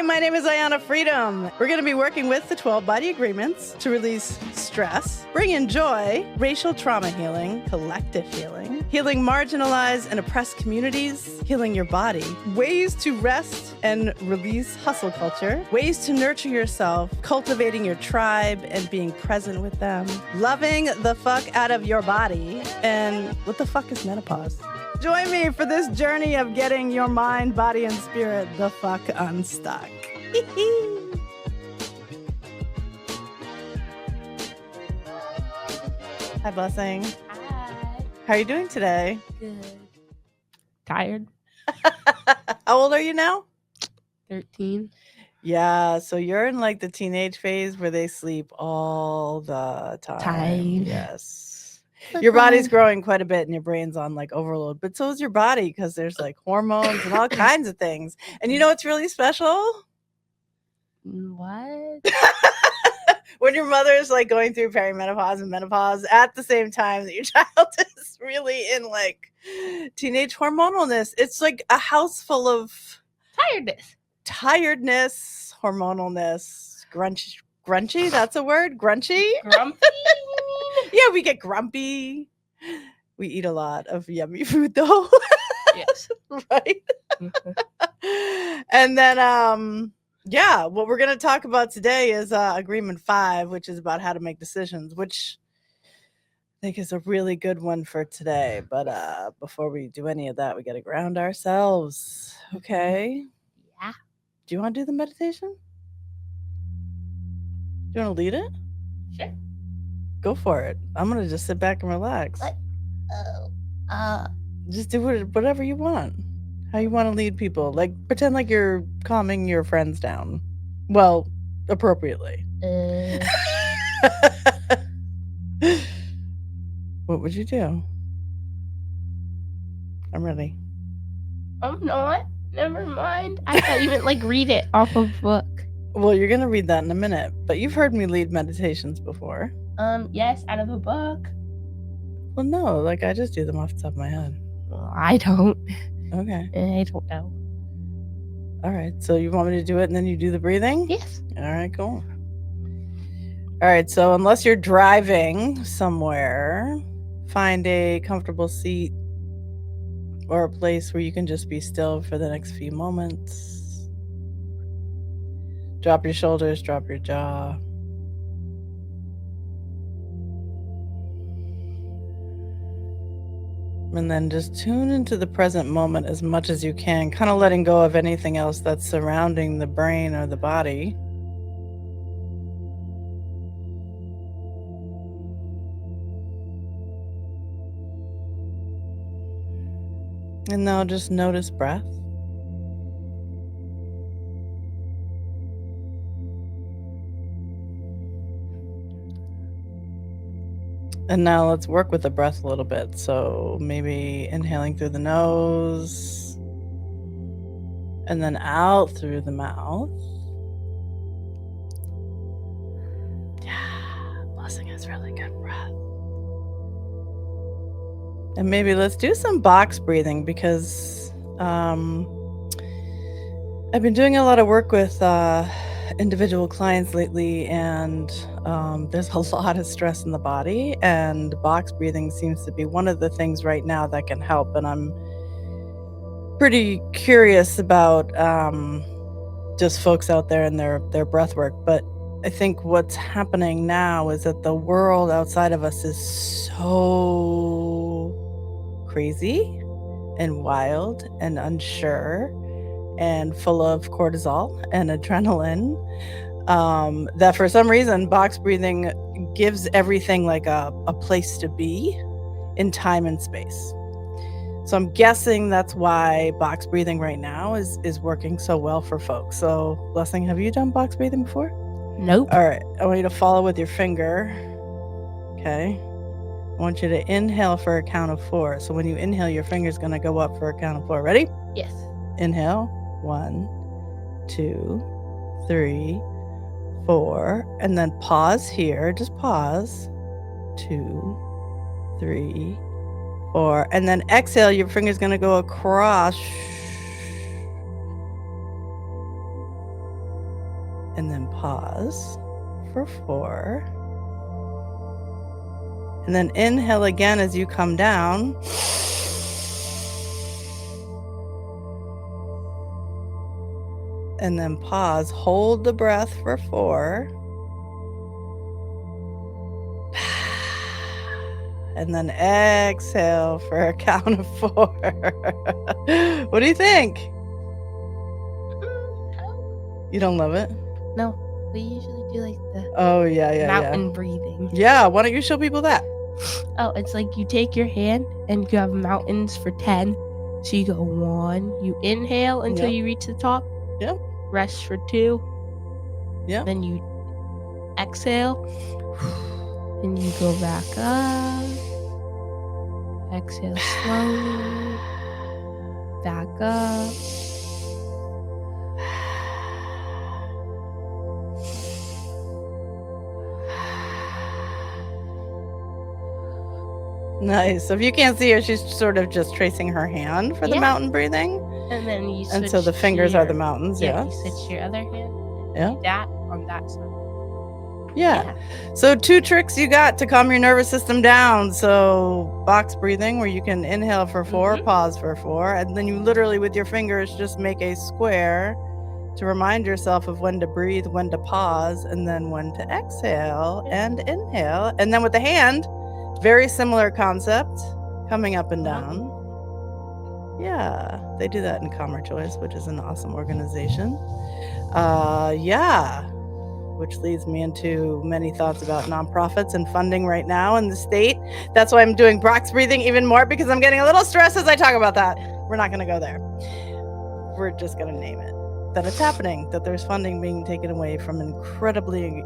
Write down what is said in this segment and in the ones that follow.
My name is Ayanna Freedom. We're going to be working with the 12 body agreements to release stress, bring in joy, racial trauma healing, collective healing, healing marginalized and oppressed communities, healing your body, ways to rest and release hustle culture, ways to nurture yourself, cultivating your tribe and being present with them, loving the fuck out of your body, and what the fuck is menopause? Join me for this journey of getting your mind, body, and spirit the fuck unstuck. Hi, Blessing. Hi. How are you doing today? Good. Tired. How old are you now? 13. Yeah, so you're in like the teenage phase where they sleep all the time. Tired. Yes. Your body's growing quite a bit and your brain's on like overload, but so is your body because there's like hormones and all kinds of things. And you know what's really special? What? When your mother is like going through perimenopause and menopause at the same time that your child is really in like teenage hormonalness. It's like a house full of tiredness, hormonalness, grunchy. That's a word. Grunchy. Grumpy? Yeah, we get grumpy. We eat a lot of yummy food though. Yes. Right. And then yeah, what we're going to talk about today is agreement 5, which is about how to make decisions, which I think is a really good one for today. But before we do any of that, we got to ground ourselves. Okay. Yeah. Do you want to do the meditation? Do you want to lead it? Sure. Go for it. I'm going to just sit back and relax. What? Just do whatever you want. How you want to lead people. Like, pretend like you're calming your friends down. Well, appropriately. What would you do? I'm ready. I'm not. Never mind. I thought you meant like read it off of book. Well, you're going to read that in a minute, but you've heard me lead meditations before. Yes, out of a book. Well, no, like I just do them off the top of my head. Well, I don't. Okay. I don't know. All right. So you want me to do it and then you do the breathing? Yes. All right, cool. All right. So unless you're driving somewhere, find a comfortable seat or a place where you can just be still for the next few moments. Drop your shoulders, drop your jaw. And then just tune into the present moment as much as you can, kind of letting go of anything else that's surrounding the brain or the body. And now just notice breath. And now let's work with the breath a little bit. So maybe inhaling through the nose and then out through the mouth. Yeah, Blessing has really good breath. And maybe let's do some box breathing because I've been doing a lot of work with individual clients lately, and there's a lot of stress in the body, and box breathing seems to be one of the things right now that can help. And I'm pretty curious about just folks out there and their breath work. But I think what's happening now is that the world outside of us is so crazy and wild and unsure and full of cortisol and adrenaline, that for some reason box breathing gives everything like a place to be in time and space. So I'm guessing that's why box breathing right now is working so well for folks. So Blessing, have you done box breathing before? Nope. All right, I want you to follow with your finger. Okay. I want you to inhale for a count of 4. So when you inhale, your finger's going to go up for a count of 4. Ready? Yes. Inhale. 1, 2, 3, 4. And then pause here. Just pause. 2, 3, 4. And then exhale. Your finger's going to go across. And then pause for 4. And then inhale again as you come down. And then pause, hold the breath for 4. And then exhale for a count of 4. What do you think? You don't love it? No, we usually do like the mountain breathing. Yeah, why don't you show people that? Oh, it's like you take your hand and you have mountains for 10. So you go 1, you inhale until you reach the top. Yep. Rest for 2. Yep. Then you exhale. And you go back up. Exhale slowly. Back up. Nice. So if you can't see her, she's sort of just tracing her hand for the mountain breathing. And then you switch. And so the fingers are the mountains. Yeah. You switch to your other hand. And do that on that side. Yeah. So 2 tricks you got to calm your nervous system down. So box breathing, where you can inhale for 4, pause for 4, and then you literally with your fingers just make a square to remind yourself of when to breathe, when to pause, and then when to exhale and inhale. And then with the hand, very similar concept, coming up and down. Yeah, they do that in Calmer Choice, which is an awesome organization. Which leads me into many thoughts about nonprofits and funding right now in the state. That's why I'm doing box breathing even more, because I'm getting a little stressed as I talk about that. We're not going to go there. We're just going to name it. That it's happening, that there's funding being taken away from incredibly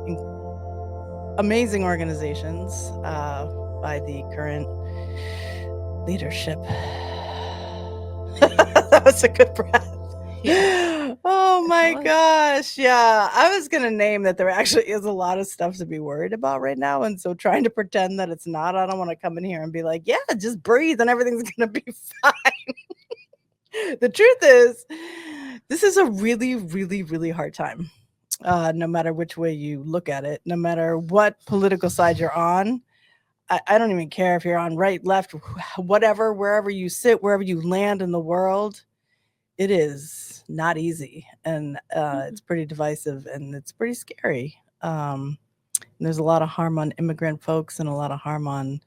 amazing organizations by the current leadership. That was a good breath. Yeah. Oh my gosh. Yeah. I was going to name that there actually is a lot of stuff to be worried about right now. And so trying to pretend that it's not, I don't want to come in here and be like, yeah, just breathe and everything's going to be fine. The truth is, this is a really, really, really hard time. No matter which way you look at it, no matter what political side you're on. I don't even care if you're on right, left, whatever, wherever you sit, wherever you land in the world. It is not easy, and it's pretty divisive, and it's pretty scary. And there's a lot of harm on immigrant folks and a lot of harm on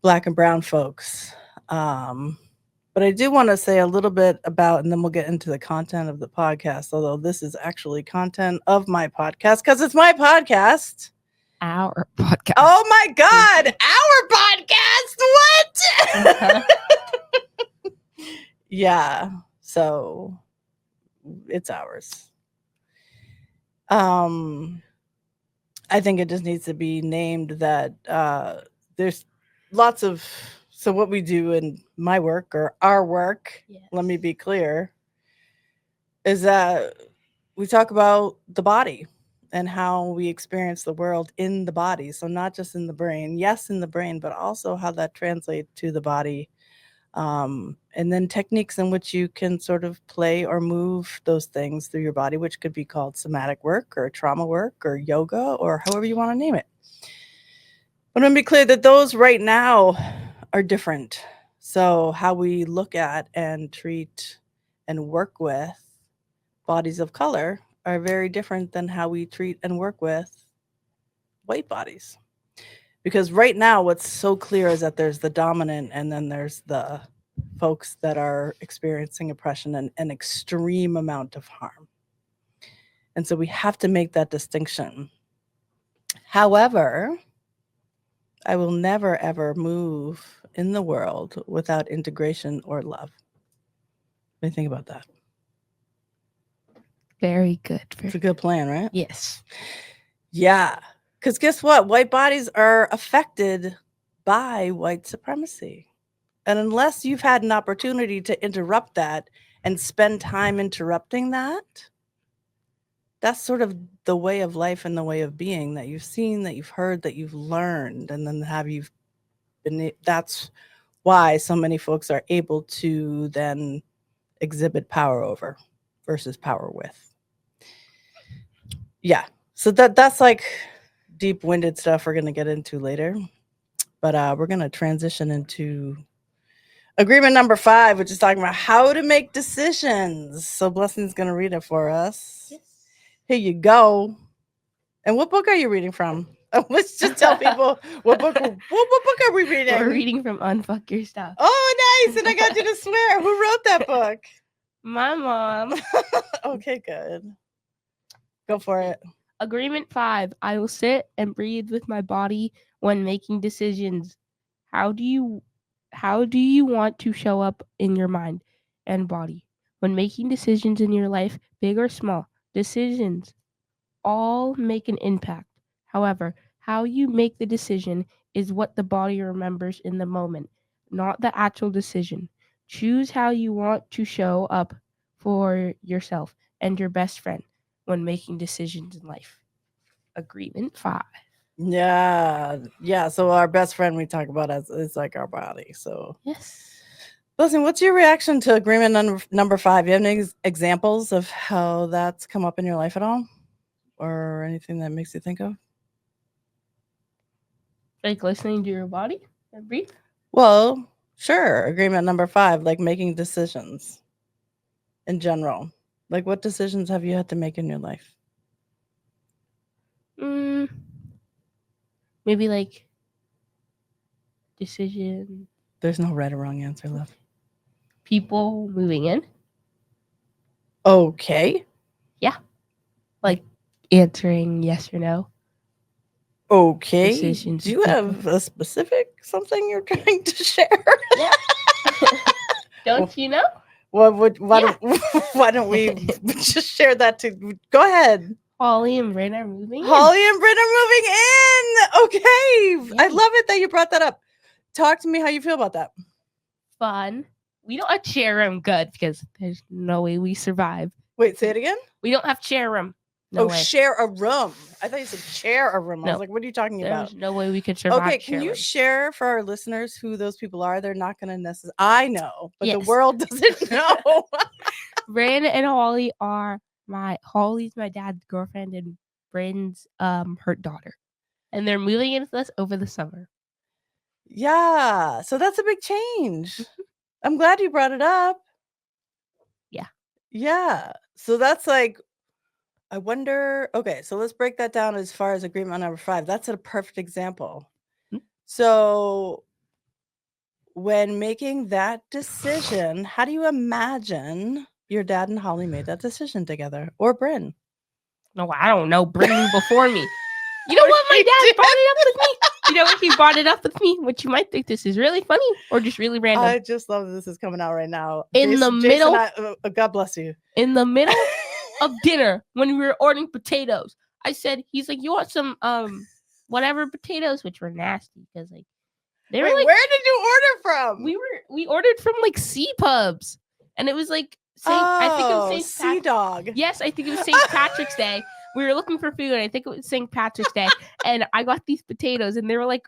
Black and brown folks. But I do want to say a little bit about, and then we'll get into the content of the podcast, although this is actually content of my podcast because it's my podcast. Our podcast. Oh my God, our podcast. What? Yeah. So it's ours. I think it just needs to be named that there's lots of, so what we do in my work or our work, let me be clear, is that we talk about the body and how we experience the world in the body. So not just in the brain, yes, in the brain, but also how that translates to the body. And then techniques in which you can sort of play or move those things through your body, which could be called somatic work or trauma work or yoga or however you want to name it. But let me be clear that those right now are different. So how we look at and treat and work with bodies of color are very different than how we treat and work with white bodies. Because right now, what's so clear is that there's the dominant and then there's the folks that are experiencing oppression and an extreme amount of harm. And so we have to make that distinction. However, I will never, ever move in the world without integration or love. What do you think about that? Very good. It's a good plan, right? Yes. Yeah. Because guess what? White bodies are affected by white supremacy. And unless you've had an opportunity to interrupt that and spend time interrupting that, that's sort of the way of life and the way of being that you've seen, that you've heard, that you've learned. And then that's why so many folks are able to then exhibit power over versus power with. Yeah. So that's like deep-winded stuff we're gonna get into later. But we're gonna transition into agreement number 5, which is talking about how to make decisions. So Blessing's gonna read it for us. Yes. Here you go. And what book are you reading from? Let's just tell people what book are we reading? We're reading from Unfuck Your Stuff. Oh, nice. And I got you to swear. Who wrote that book? My mom. Okay, good. Go for it. Agreement 5. I will sit and breathe with my body when making decisions. How do you want to show up in your mind and body when making decisions in your life, big or small? Decisions all make an impact. However, how you make the decision is what the body remembers in the moment, not the actual decision. Choose how you want to show up for yourself and your best friend when making decisions in life. Agreement 5. Yeah. So our best friend we talk about is like our body. So Yes. listen, what's your reaction to agreement number 5? You have any examples of how that's come up in your life at all, or anything that makes you think of? Like listening to your body and breathe? Well, sure. Agreement number 5, like making decisions in general. Like, what decisions have you had to make in your life? Maybe like decision. There's no right or wrong answer, love. People moving in. Okay. Yeah. Like answering yes or no. Okay. Decisions Do you have a specific something you're trying to share? Yeah. Don't you know? Why don't we just share that go ahead. Holly and Bryn are moving Holly and Bryn are moving in. Okay. I love it that you brought that up. Talk to me how you feel about that. Fun. We don't have share room. Good, because there's no way we survive. Wait, say it again? We don't have share room. No way. Share a room. I thought you said share a room. No. I was like, what are you talking about? There's no way we could survive. Okay, can you share for our listeners who those people are? They're not going to necessarily. I know, but the Yes. world doesn't know. Bryn and Holly are Holly's my dad's girlfriend and Bryn's her daughter, and they're moving in with us over the summer. Yeah, so that's a big change. I'm glad you brought it up. Yeah. So that's like, I wonder. Okay, so let's break that down as far as agreement number 5. That's a perfect example. So when making that decision, how do you imagine your dad and Holly made that decision together, or Bryn? No, I don't know. Bryn moved before me. You know what? My dad brought it up with me. You know what? He brought it up with me, which you might think this is really funny or just really random. I just love that this is coming out right now. God bless you. In the middle of dinner, when we were ordering potatoes, I said, he's like, you want some whatever potatoes, which were nasty because like they were like, where did you order from? We ordered from like C Pubs, and it was like I think it was Sea Dog. Yes, I think it was St. Patrick's Day. We were looking for food, and I think it was St. Patrick's Day. And I got these potatoes, and they were like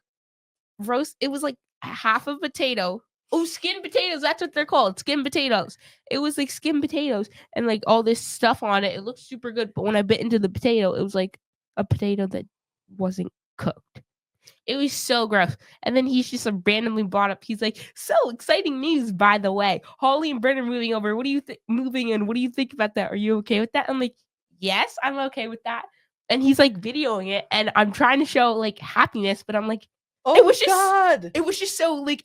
roast. It was like half a potato. Oh, skin potatoes. That's what they're called. Skin potatoes. It was like skin potatoes and like all this stuff on it. It looked super good. But when I bit into the potato, it was like a potato that wasn't cooked. It was so gross. And then he's just randomly brought up. He's like, so exciting news, by the way. Holly and Bryn are moving over. What do you think? Moving in. What do you think about that? Are you okay with that? I'm like, yes, I'm okay with that. And he's like videoing it. And I'm trying to show like happiness. But I'm like, it was just so like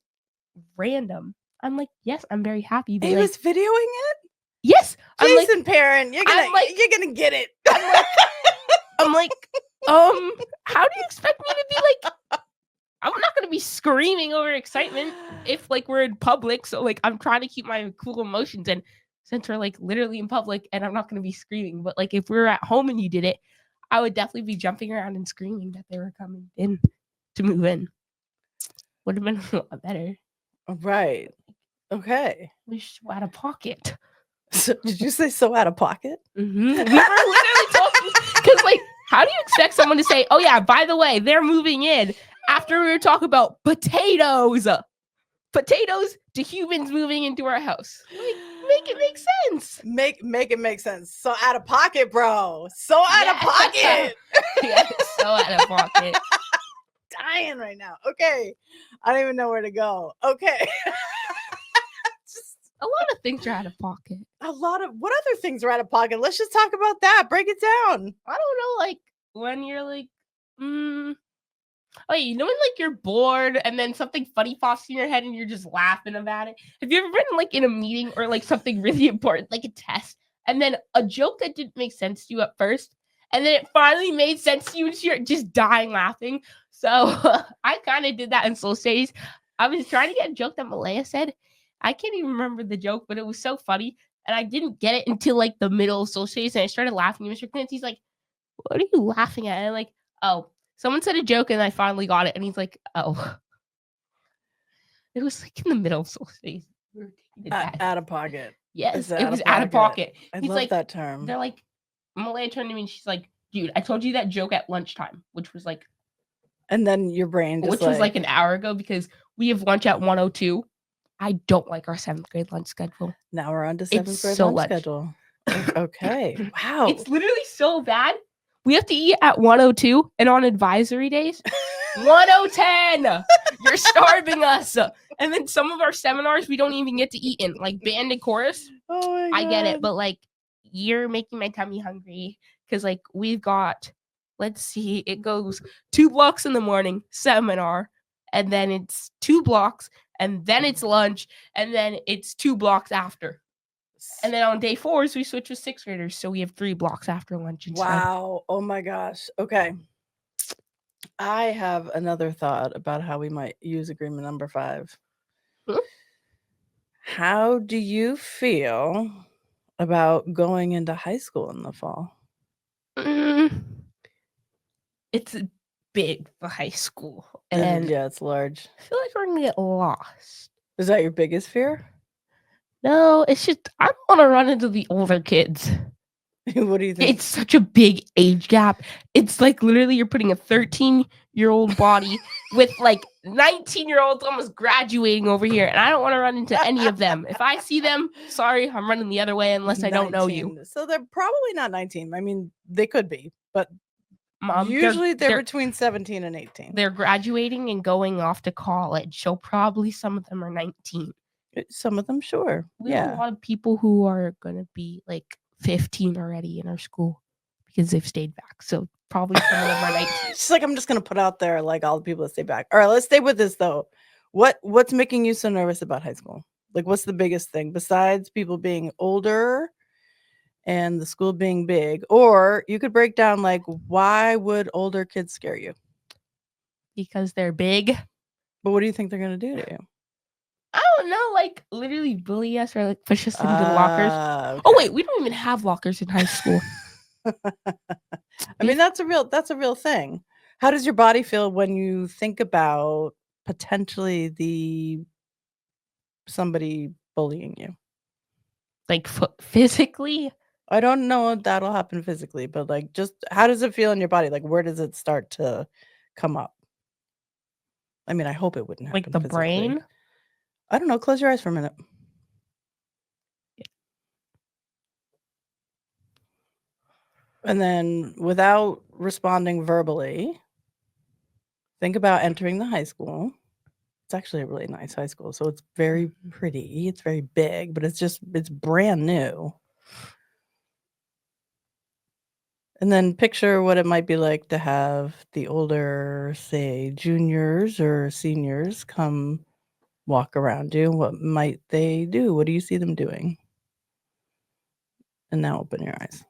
random. I'm like, yes, I'm very happy. But he was videoing it? Yes. Jason Parent, you're gonna get it. I'm like, how do you expect me to be like? I'm not gonna be screaming over excitement if like we're in public. So like I'm trying to keep my cool emotions, and since we're like literally in public, and I'm not gonna be screaming. But like if we were at home and you did it, I would definitely be jumping around and screaming that they were coming in to move in. Would have been a lot better. Right. Okay. We should out of pocket. So, did you say so out of pocket? Mm-hmm. We were literally talking because like, how do you expect someone to say, oh yeah, by the way, they're moving in after we were talking about potatoes? Potatoes to humans moving into our house. Like, make it make sense. Make it make sense. So out of pocket, bro. So out of pocket. Yeah, so out of pocket. Dying right now. Okay. I don't even know where to go. Okay. Just A lot of things are out of pocket. a lot of what other things are out of pocket? Let's just talk about that. Break it down. I don't know, like when you're like, oh, you know when like you're bored and then something funny pops in your head and you're just laughing about it? Have you ever been like in a meeting or like something really important, like a test, and then a joke that didn't make sense to you at first, and then it finally made sense to you and you're just dying laughing? So I kind of did that in Soul Studies. I was trying to get a joke that Malaya said. I can't even remember the joke, but it was so funny. And I didn't get it until like the middle of Soul Studies, and I started laughing. And Mr. Clancy's like, "What are you laughing at?" And I'm like, "Oh, someone said a joke and I finally got it." And he's like, "Oh." It was like in the middle of Soul Studies. Out of pocket. Yes, it was out of pocket. I He's love like, that term. they're like, Malaya turned to me and she's like, "Dude, I told you that joke at lunchtime," which was like your brain just was like an hour ago because we have lunch at 1:02. I don't like our 7th grade lunch schedule. Now we're on to 7th grade so lunch lunch. schedule. Okay. Wow. It's literally so bad. We have to eat at 1:02, and on advisory days, 1:10. You're starving us. And then some of our seminars we don't even get to eat in, like band and chorus. Oh my God. I get it, but like you're making my tummy hungry because like we've got, let's see, it goes 2 blocks in the morning seminar, and then it's 2 blocks, and then it's lunch, and then it's 2 blocks after. And then on day 4s, we switch with 6th graders. So we have 3 blocks after lunch instead. Wow. Oh my gosh. Okay. I have another thought about how we might use agreement number 5. How do you feel about going into high school in the fall? It's big for high school. And yeah, it's large. I feel like we're going to get lost. Is that your biggest fear? No, it's just I don't want to run into the older kids. What do you think? It's such a big age gap. It's like literally you're putting a 13-year-old body with like 19-year-olds almost graduating over here. And I don't want to run into any of them. If I see them, sorry, I'm running the other way unless I don't know you. So they're probably not 19. I mean, they could be, but Mom, usually they're between 17 and 18. They're graduating and going off to college. So probably some of them are 19. Some of them, sure. We have a lot of people who are going to be like 15 already in our school because they've stayed back. So probably some of them are 19. It's like I'm just going to put out there like all the people that stay back. All right, let's stay with this though. What's making you so nervous about high school? Like what's the biggest thing besides people being older and the school being big? Or you could break down like why would older kids scare you? Because they're big. But what do you think they're going to do to you? I don't know, like literally bully us or like push us into lockers. Okay. Oh wait, we don't even have lockers in high school. I mean, that's a real thing. How does your body feel when you think about potentially somebody bullying you? Like physically? I don't know if that'll happen physically, but like just how does it feel in your body? Like where does it start to come up? I mean, I hope it wouldn't happen like the physically. brain? I don't know. Close your eyes for a minute. Yeah. And then without responding verbally, think about entering the high school. It's actually a really nice high school. So it's very pretty. It's very big, but it's brand new. And then picture what it might be like to have the older, say, juniors or seniors come walk around you. What might they do? What do you see them doing? And now open your eyes.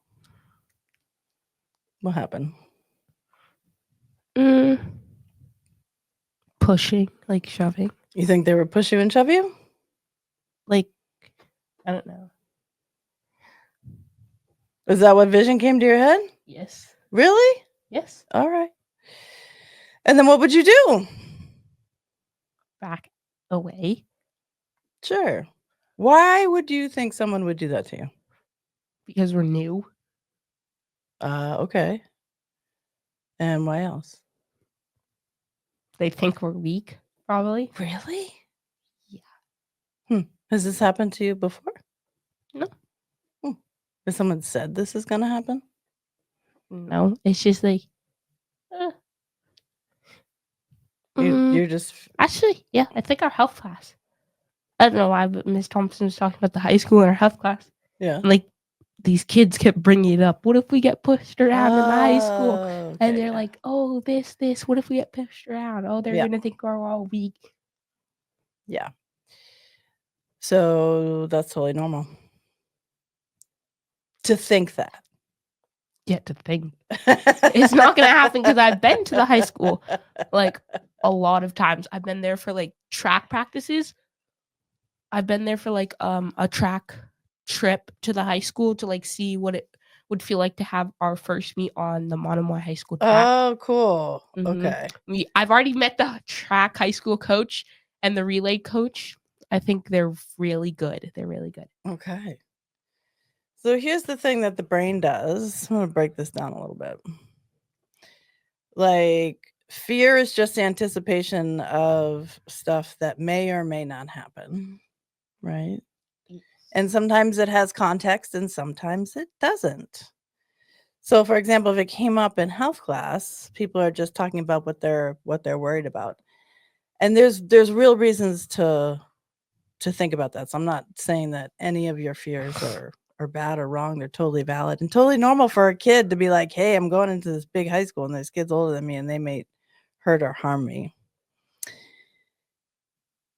What happened? Pushing, like shoving. You think they were push you and shove you? Like, I don't know. Is that what vision came to your head? Yes. Really? Yes. All right. And then what would you do? Back away. Sure. Why would you think someone would do that to you? Because we're new. Okay. And why else? They think we're weak, probably. Really? Yeah. Has this happened to you before? No. Has someone said this is going to happen? No, it's just like, uh, You're just actually, yeah, I think our health class. I don't know why, but Miss Thompson was talking about the high school in our health class. yeah. And, like, these kids kept bringing it up. What if we get pushed around in the high school? Okay, And they're yeah. like, oh, this. What if we get pushed around? Oh, they're Yeah. gonna think we're all weak. Yeah. So that's totally normal to think that. Yeah, to think it's not gonna happen because I've been to the high school like a lot of times. I've been there for like track practices. I've been there for like a track trip to the high school to like see what it would feel like to have our first meet on the Monomoy High School track. Oh, cool. Mhm. Okay. I've already met the track high school coach and the relay coach. I think they're really good. They're really good. Okay. So here's the thing that the brain does. I'm going to break this down a little bit. Like, fear is just anticipation of stuff that may or may not happen, right? And sometimes it has context and sometimes it doesn't. So for example, if it came up in health class, people are just talking about what they're worried about. And there's real reasons to think about that. So I'm not saying that any of your fears are bad or wrong. They're totally valid and totally normal for a kid to be like, hey, I'm going into this big high school and there's kids older than me and they may hurt or harm me.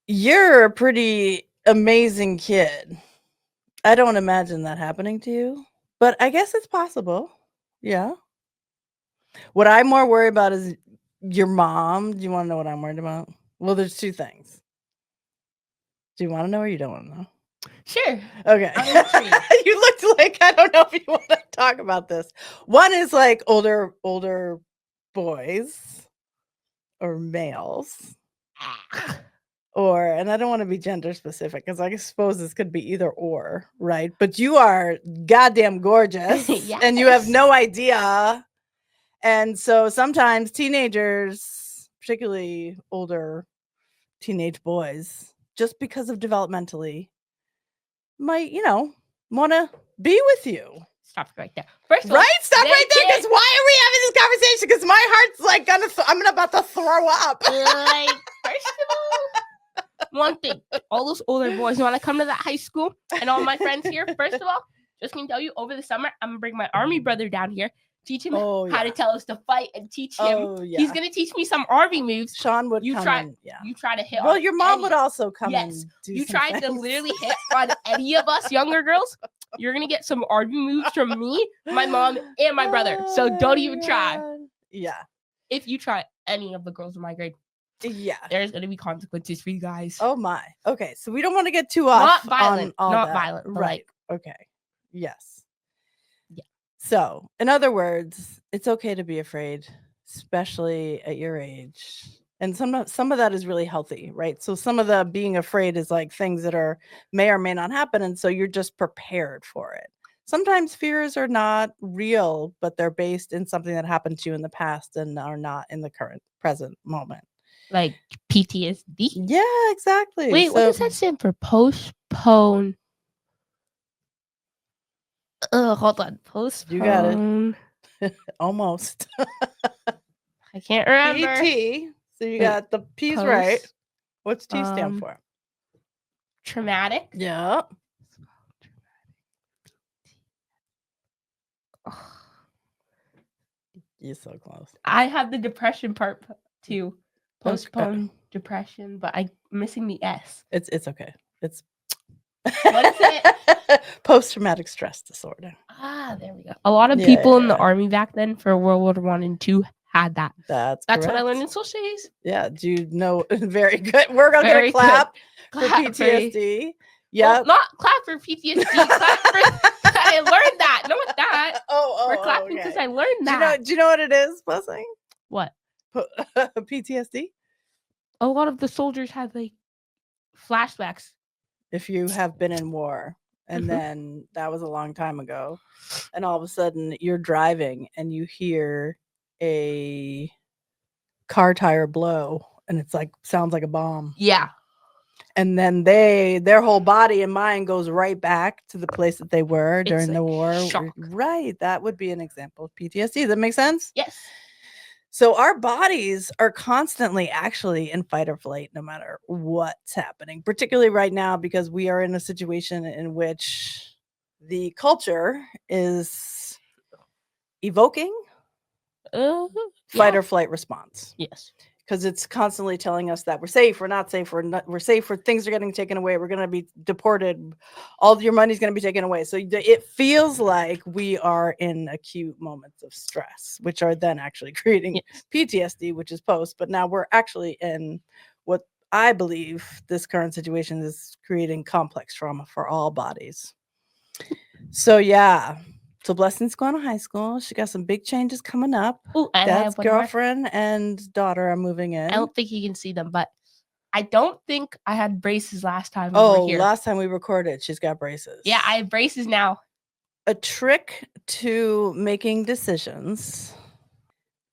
You're a pretty amazing kid. I don't imagine that happening to you, but I guess it's possible. Yeah. What I'm more worried about is your mom. Do you want to know what I'm worried about? Well, there's two things. Do you want to know or you don't want to know? Sure. Okay. You looked like I don't know if you want to talk about this. One is like older boys or males. Or, and I don't want to be gender specific because I suppose this could be either or, right? But you are goddamn gorgeous. Yes. And you have no idea. And so sometimes teenagers, particularly older teenage boys, just because of developmentally, might, want to be with you. Stop right there. First of all, Right? Stop right there, because why are we having this conversation? Because my heart's like I'm about to throw up. Like, first of all, one thing, all those older boys want to come to that high school, and all my friends here. First of all, just can tell you, over the summer, I'm gonna bring my army brother down here, teach him how to tell us to fight, and teach him. Oh, yeah. He's gonna teach me some army moves. Sean would come try. in, yeah. You try to hit. Well, on your mom any, would also come yes. and do. You some tried to things. literally hit on any of us younger girls. You're gonna get some army moves from me, my mom, and my brother. So don't even try. Yeah. If you try any of the girls in my grade, yeah, there's gonna be consequences for you guys. Oh my. Okay, so we don't want to get too off. Not violent. On all not that. violent. Right. Okay. Yes. Yeah. So, in other words, it's okay to be afraid, especially at your age. And some of that is really healthy, right? So some of the being afraid is like things that may or may not happen, and so you're just prepared for it. Sometimes fears are not real, but they're based in something that happened to you in the past and are not in the present moment. Like PTSD. Yeah, exactly. Wait, what does that stand for? Postpone. Hold on. Postpone. You got it. Almost. I can't remember. PT. So you got the P's right. What's T stand for? Traumatic. Yeah. You're so close. I have the depression part too. Postpone depression, but I'm missing the S. It's okay. It's what is it? Post-traumatic stress disorder. Ah, there we go. A lot of people in the army back then for World War I and II had that. That's what I learned in social studies. Yeah, do you know? Very good. We're gonna clap for PTSD. Yeah, well, not clap for PTSD. Clap for I learned that. Not that. We're clapping because I learned that. Do you know what it is, Blessing? What? PTSD. A lot of the soldiers had like flashbacks. If you have been in war, and then that was a long time ago, and all of a sudden you're driving and you hear a car tire blow, and it's like sounds like a bomb. Yeah. And then their whole body and mind goes right back to the place that they were It's during the like war. shock. Right. That would be an example of PTSD. Does that make sense? Yes. So our bodies are constantly actually in fight or flight, no matter what's happening, particularly right now, because we are in a situation in which the culture is evoking fight Yeah. or flight response. Yes. Because it's constantly telling us that we're safe, we're not safe, we're safe, things are getting taken away, we're going to be deported, all your money's going to be taken away. So it feels like we are in acute moments of stress, which are then actually creating PTSD, which is post. But now we're actually in what I believe this current situation is creating complex trauma for all bodies. So yeah. So Blessing's going to high school. She got some big changes coming up. Oh, and I Dad's have one more. girlfriend and daughter are moving in. I don't think you can see them, but I don't think I had braces last time we were here. Last time we recorded, she's got braces. Yeah, I have braces now. A trick to making decisions,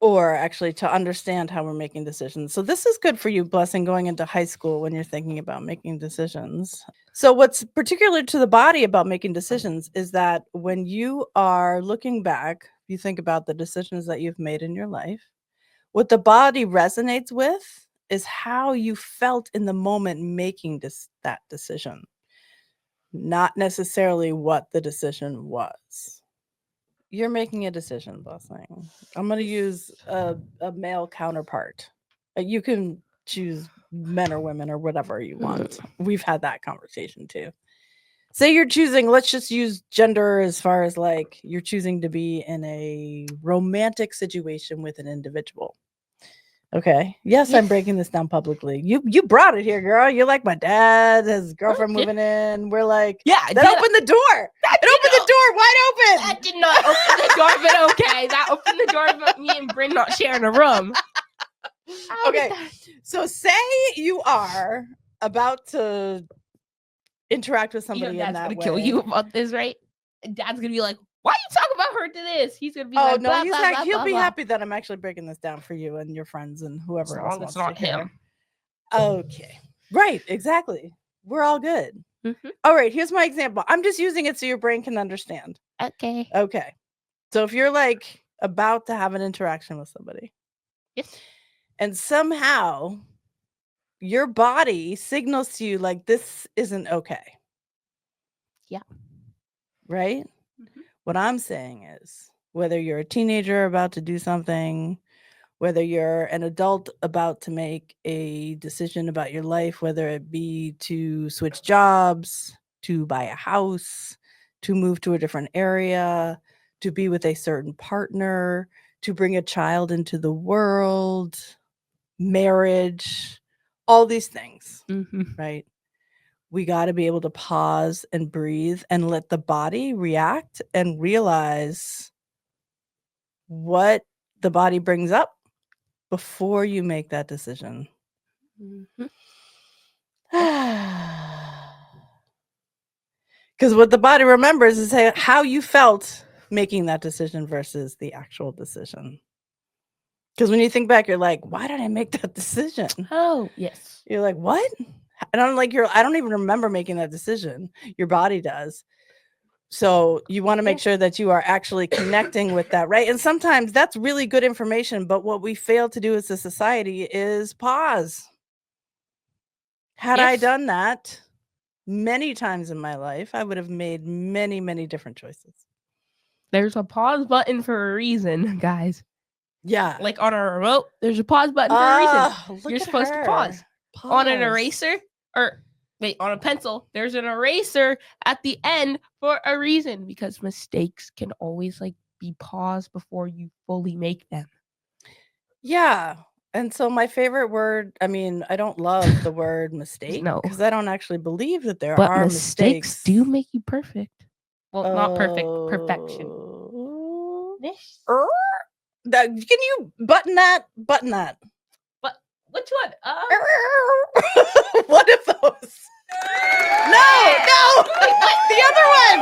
or actually to understand how we're making decisions. So this is good for you, Blessing, going into high school when you're thinking about making decisions. So what's particular to the body about making decisions is that when you are looking back, you think about the decisions that you've made in your life. What the body resonates with is how you felt in the moment making that decision, not necessarily what the decision was. You're making a decision, Blessing. I'm going to use a male counterpart. You can choose men or women or whatever you want. We've had that conversation too. Say you're choosing, let's just use gender as far as like you're choosing to be in a romantic situation with an individual. Okay. Yes, I'm breaking this down publicly. You brought it here, girl. You're like my dad, his girlfriend moving in. We're like, that opened the door. It opened the door wide open. That did not open the door, but okay. That opened the door, but me and Bryn not sharing a room. Okay. So say you are about to interact with somebody in that way. Dad's gonna kill you about this, right? Dad's gonna be like, why are you talking about her to this? He's gonna be like, no, blah, he's blah, like, blah, he'll blah, be blah. happy that I'm actually breaking this down for you and your friends and whoever else wants It's not to hear. him. Okay. Right. Exactly. We're all good. Mm-hmm. All right. Here's my example. I'm just using it so your brain can understand. Okay. Okay. So if you're like about to have an interaction with somebody. Yes. And somehow your body signals to you like this isn't okay. Yeah. Right? Mm-hmm. What I'm saying is whether you're a teenager about to do something, whether you're an adult about to make a decision about your life, whether it be to switch jobs, to buy a house, to move to a different area, to be with a certain partner, to bring a child into the world, marriage, all these things, right? We got to be able to pause and breathe and let the body react and realize what the body brings up before you make that decision. Because what the body remembers is how you felt making that decision versus the actual decision. Because when you think back, you're like, why did I make that decision? Oh, yes. You're like, what? And I'm like, I don't even remember making that decision. Your body does. So you want to make sure that you are actually connecting with that, right? And sometimes that's really good information, but what we fail to do as a society is pause. Had I done that many times in my life, I would have made many, many different choices. There's a pause button for a reason, guys. Yeah. Like on a remote, there's a pause button for a reason. You're supposed to pause. On an eraser, on a pencil, there's an eraser at the end for a reason, because mistakes can always be paused before you fully make them. Yeah. And so my favorite word, I mean, I don't love the word mistake because I don't actually believe that there are mistakes. Mistakes do make you perfect. Well, not perfect, perfection. Can you button that? Button that. But which one? One of those. No, the other one.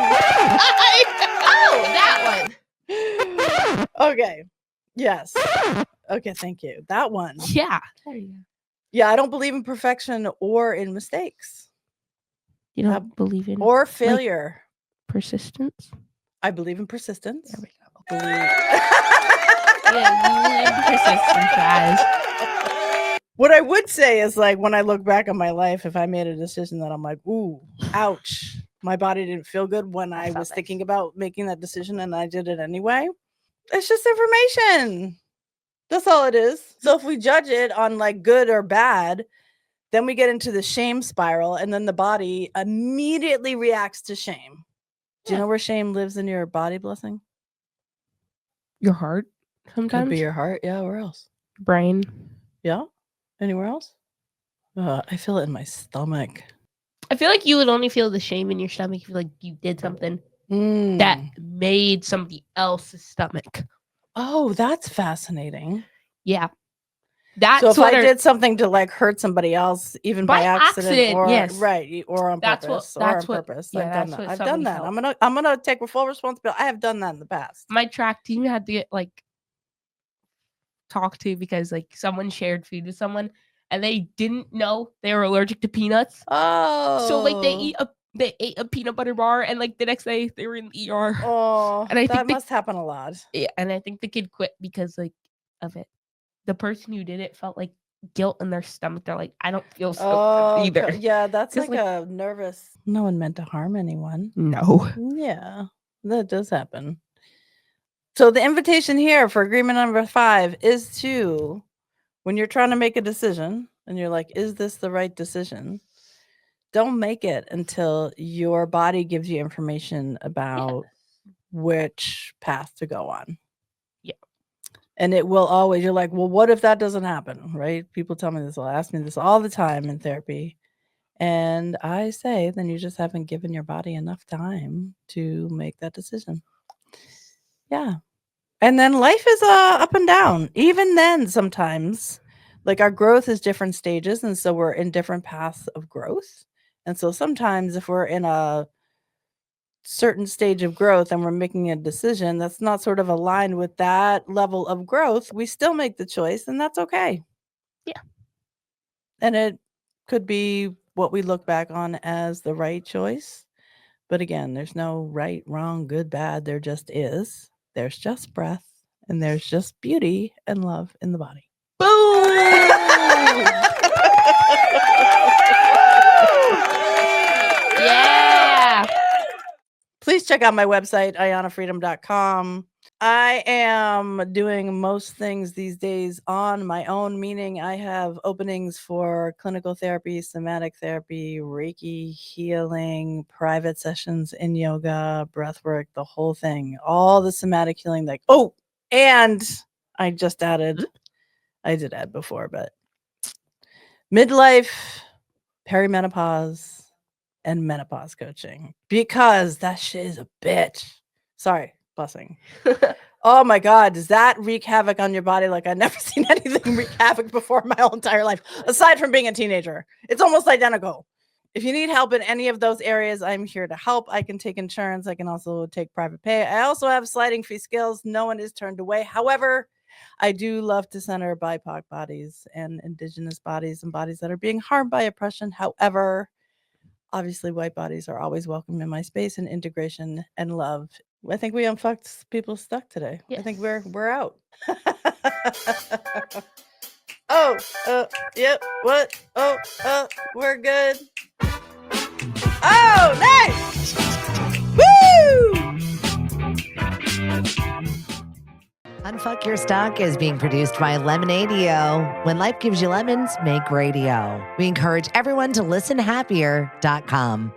That one. Okay. Yes. Okay, thank you. That one. Yeah. There you go. Yeah, I don't believe in perfection or in mistakes You don't believe in or failure. persistence? I believe in persistence. There we go. Believe. Yeah, you believe in persistence, guys. What I would say is, like, when I look back on my life, if I made a decision that I'm like, ooh, ouch, my body didn't feel good when I was thinking about making that decision and I did it anyway, it's just information. That's all it is. So if we judge it on like good or bad, then we get into the shame spiral, and then the body immediately reacts to shame. Do you know where shame lives in your body, Blessing? Your heart sometimes? Could be your heart. Yeah, where else? Brain. Yeah? Anywhere else? I feel it in my stomach. I feel like you would only feel the shame in your stomach if like you did something that made somebody else's stomach. Oh, that's fascinating. Yeah. That's so if I did something to like hurt somebody else, even by accident or yes. right, or on purpose, I've done that. I've done that. I'm gonna take full responsibility. I have done that in the past. My track team had to get like talked to because like someone shared food with someone and they didn't know they were allergic to peanuts. Oh, so like they ate a peanut butter bar and like the next day they were in the ER. Oh, and I that must happen a lot. Yeah, and I think the kid quit because like of it. The person who did it felt like guilt in their stomach. They're like, I don't feel so good either. Yeah, that's like a nervous. No one meant to harm anyone. No. Yeah, that does happen. So the invitation here for agreement number 5 is to, when you're trying to make a decision and you're like, is this the right decision? Don't make it until your body gives you information about which path to go on. Yeah. And it will always, you're like, well, what if that doesn't happen? Right? People tell me this, will ask me this all the time in therapy. And I say, then you just haven't given your body enough time to make that decision. Yeah. And then life is up and down. Even then, sometimes, like our growth is different stages. And so we're in different paths of growth. And so sometimes if we're in a certain stage of growth and we're making a decision that's not sort of aligned with that level of growth, we still make the choice, and that's okay. Yeah. And it could be what we look back on as the right choice. But again, there's no right, wrong, good, bad. There just is. There's just breath, and there's just beauty and love in the body. Boom! Yeah. Please check out my website, ayannafreedom.com. I am doing most things these days on my own, meaning I have openings for clinical therapy, somatic therapy, Reiki, healing, private sessions in yoga, breath work, the whole thing, all the somatic healing. And I just added, I did add before, but midlife, perimenopause, and menopause coaching, because that shit is a bitch. Sorry, Blessing. Oh my God, does that wreak havoc on your body like I've never seen anything wreak havoc before in my whole entire life, aside from being a teenager. It's almost identical. If you need help in any of those areas, I'm here to help. I can take insurance. I can also take private pay. I also have sliding fee skills. No one is turned away. However, I do love to center BIPOC bodies and Indigenous bodies and bodies that are being harmed by oppression. However, obviously, white bodies are always welcome in my space, and integration and love. I think we unfucked people stuck today. Yes. I think we're out. Yep. What? We're good. Oh, nice. Woo! Unfuck Your Stock is being produced by Lemonadio. When life gives you lemons, make radio. We encourage everyone to listenhappier.com.